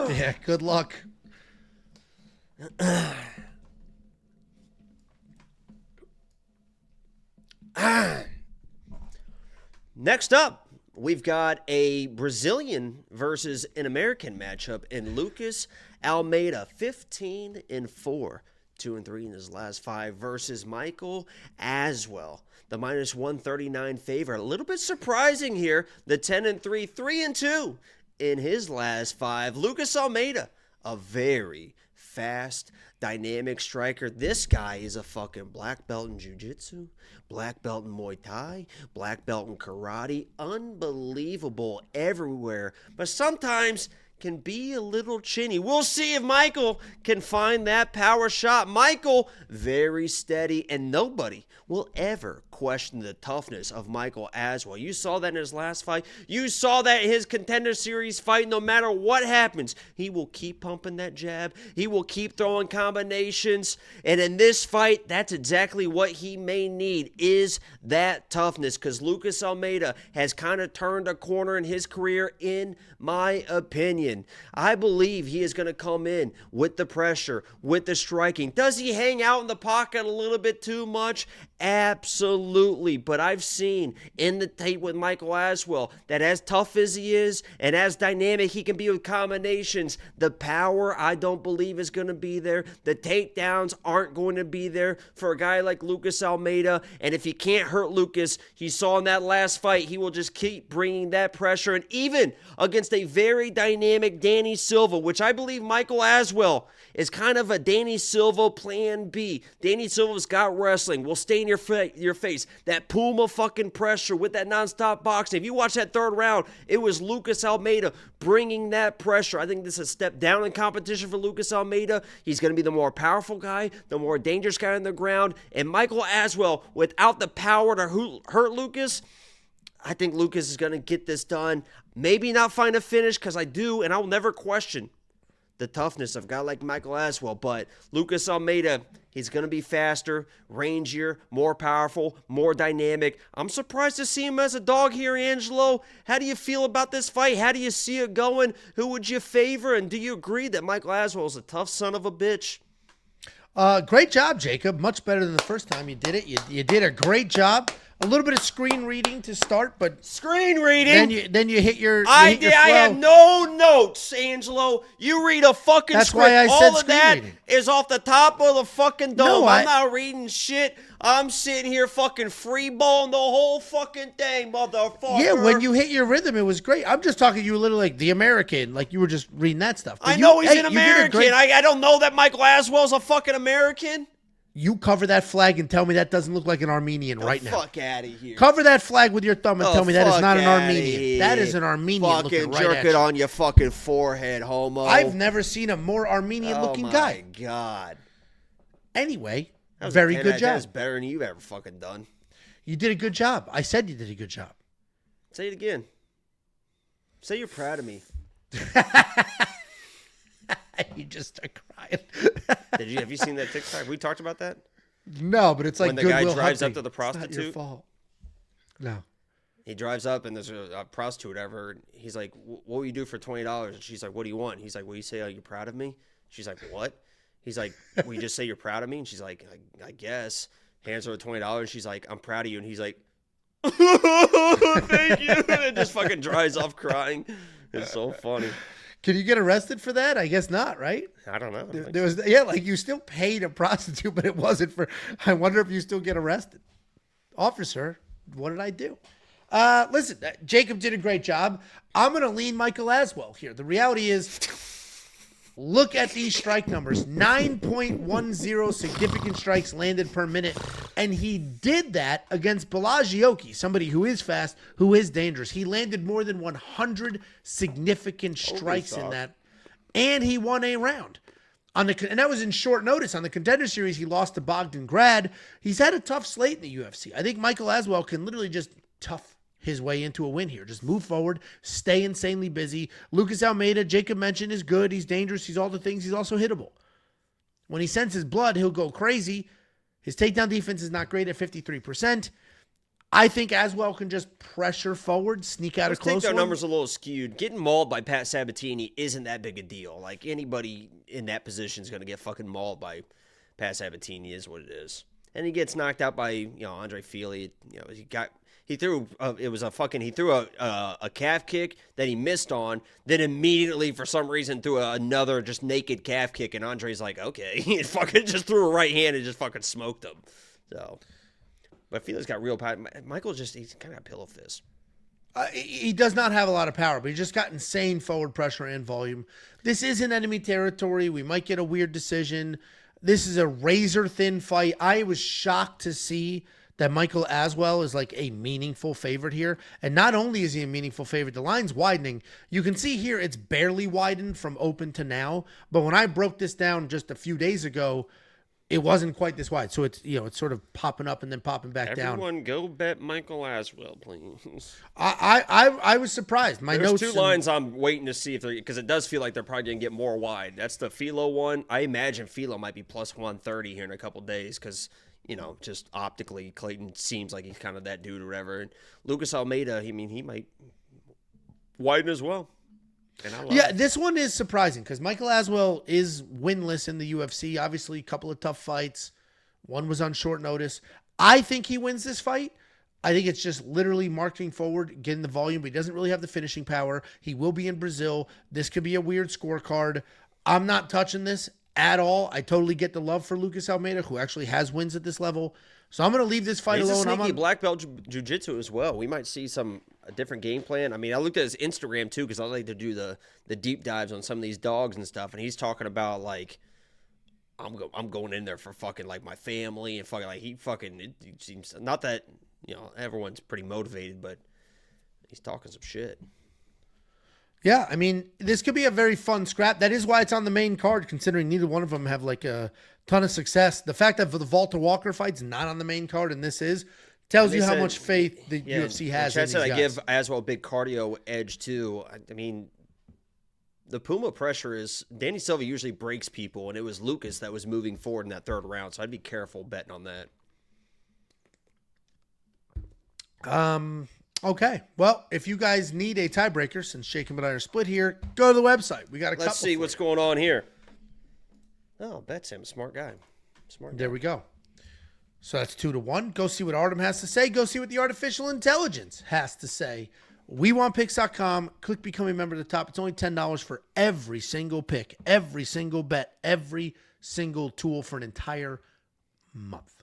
Yeah, good luck. Next up, we've got a Brazilian versus an American matchup in Lucas Almeida, 15-4, 2-3 in his last 5, versus Michael Aswell, the minus 139 favorite. A little bit surprising here, the 10-3, 3-2 in his last 5. Lucas Almeida, a very fast, dynamic striker. This guy is a fucking black belt in jiu-jitsu, black belt in Muay Thai, black belt in karate. Unbelievable everywhere, but sometimes can be a little chinny. We'll see if Michael can find that power shot. Michael, very steady, and nobody will ever question the toughness of Michael Aswell. You saw that in his last fight. You saw that in his Contender Series fight. No matter what happens, he will keep pumping that jab. He will keep throwing combinations. And in this fight, that's exactly what he may need, is that toughness, because Lucas Almeida has kind of turned a corner in his career, in my opinion. I believe he is going to come in with the pressure, with the striking. Does he hang out in the pocket a little bit too much? Absolutely. But I've seen in the tape with Michael Aswell that as tough as he is and as dynamic he can be with combinations, the power I don't believe is going to be there. The takedowns aren't going to be there for a guy like Lucas Almeida. And if he can't hurt Lucas, he saw in that last fight, he will just keep bringing that pressure. And even against a very dynamic Danny Silva, which I believe Michael Aswell is kind of a Danny Silva plan B. Danny Silva's got wrestling. Will stay in your face. That Puma fucking pressure with that nonstop boxing. If you watch that third round, it was Lucas Almeida bringing that pressure. I think this is a step down in competition for Lucas Almeida. He's going to be the more powerful guy, the more dangerous guy on the ground. And Michael Aswell, without the power to hurt Lucas, I think Lucas is going to get this done. Maybe not find a finish, because I do, and I'll never question the toughness of a guy like Michael Aswell. But Lucas Almeida, he's going to be faster, rangier, more powerful, more dynamic. I'm surprised to see him as a dog here, Angelo. How do you feel about this fight? How do you see it going? Who would you favor? And do you agree that Michael Aswell is a tough son of a bitch? Great job, Jacob. Much better than the first time you did it. You did a great job. A little bit of screen reading to start, but screen reading. Then you hit your. I had no notes, Angelo. You read a fucking That's script. Why I all said of screen that reading. Is off the top of the fucking dome. No, I'm not reading shit. I'm sitting here fucking freeballing the whole fucking thing, motherfucker. Yeah, when you hit your rhythm, it was great. I'm just talking to you a little like the American, like you were just reading that stuff. But I know he's an American. I don't know that Michael Aswell's a fucking American. You cover that flag and tell me that doesn't look like an Armenian right now. Fuck out of here. Cover that flag with your thumb and tell me that is not an Armenian. Here. That is an Armenian looking right at you. Fucking jerk it on your fucking forehead, homo. I've never seen a more Armenian looking guy. Oh my God. Anyway, very good job. That's better than you've ever fucking done. You did a good job. I said you did a good job. Say it again. Say you're proud of me. You just start crying. Have you seen that TikTok? We talked about that? No, but it's like when the guy drives hunting. up to the prostitute. It's not your fault. No. He drives up and there's a prostitute, whatever. He's like, "What will you do for $20?" And she's like, "What do you want?" He's like, "Will you say, you're proud of me?" She's like, "What?" He's like, "Will you just say you're proud of me?" And she's like, I guess. Hands her $20 and she's like, "I'm proud of you." And he's like, "Thank you." And it just fucking dries off crying. It's so funny. Can you get arrested for that? I guess not, right? I don't know. There was, yeah, like you still paid a prostitute, but it wasn't for. I wonder if you still get arrested. Officer, what did I do? Listen, Jacob did a great job. I'm going to lean Michael Aswell here. The reality is, look at these strike numbers. 9.10 significant strikes landed per minute. And he did that against Polastri, somebody who is fast, who is dangerous. He landed more than 100 significant strikes in that. And he won a round. And that was in short notice. On the Contender Series, he lost to Bogdan Grad. He's had a tough slate in the UFC. I think Michael Aswell can literally just tough his way into a win here. Just move forward, stay insanely busy. Lucas Almeida, Jacob mentioned, is good. He's dangerous. He's all the things. He's also hittable. When he senses blood, he'll go crazy. His takedown defense is not great at 53%. I think Aswell can just pressure forward, sneak out a I close think their one. numbers are a little skewed. Getting mauled by Pat Sabatini isn't that big a deal. Like, anybody in that position is going to get fucking mauled by Pat Sabatini is what it is. And he gets knocked out by, Andre Fili. He threw a calf kick that he missed on, then immediately for some reason threw another just naked calf kick, and Andre's like, okay. He fucking just threw a right hand and just fucking smoked him. So, but Fili's got real power. Michael's he's kind of a pillow fist. He does not have a lot of power, but he just got insane forward pressure and volume. This isn't enemy territory. We might get a weird decision. This is a razor-thin fight. I was shocked to see that Michael Aswell is like a meaningful favorite here. And not only is he a meaningful favorite, the line's widening. You can see here it's barely widened from open to now. But when I broke this down just a few days ago, it wasn't quite this wide. So it's, it's sort of popping up and then popping back down. Everyone go bet Michael Aswell, please. I was surprised. There's two lines I'm waiting to see if they're, because it does feel like they're probably going to get more wide. That's the Filo one. I imagine Filo might be plus 130 here in a couple days because, just optically, Clayton seems like he's kind of that dude or whatever. And Lucas Almeida, he might widen as well. This one is surprising because Michael Aswell is winless in the UFC. Obviously, a couple of tough fights. One was on short notice. I think he wins this fight. I think it's just literally marching forward, getting the volume, but he doesn't really have the finishing power. He will be in Brazil. This could be a weird scorecard. I'm not touching this at all. I totally get the love for Lucas Almeida, who actually has wins at this level. So I'm going to leave this fight alone. He's a sneaky black belt jiu-jitsu as well. We might see a different game plan. I mean, I looked at his Instagram too because I like to do the deep dives on some of these dogs and stuff, and he's talking about like I'm going in there for fucking like my family and fucking like it seems not that everyone's pretty motivated, but he's talking some shit. Yeah, I mean, this could be a very fun scrap. That is why it's on the main card, considering neither one of them have like a ton of success. The fact that the Walter Walker fight's not on the main card and this is tells you how much faith the UFC has in these guys. I give Aswell a big cardio edge too. I mean, the Puma pressure is Danny Silva usually breaks people, and it was Lucas that was moving forward in that third round, so I'd be careful betting on that. Okay. Well, if you guys need a tiebreaker, since Shaken but I are split here, go to the website. We got a couple. Let's see what's going on here. Oh, that's him. Smart guy. There we go. So that's 2-1. Go see what Artem has to say. Go see what the artificial intelligence has to say. WeWantPicks.com. Click Become a Member at the top. It's only $10 for every single pick, every single bet, every single tool for an entire month.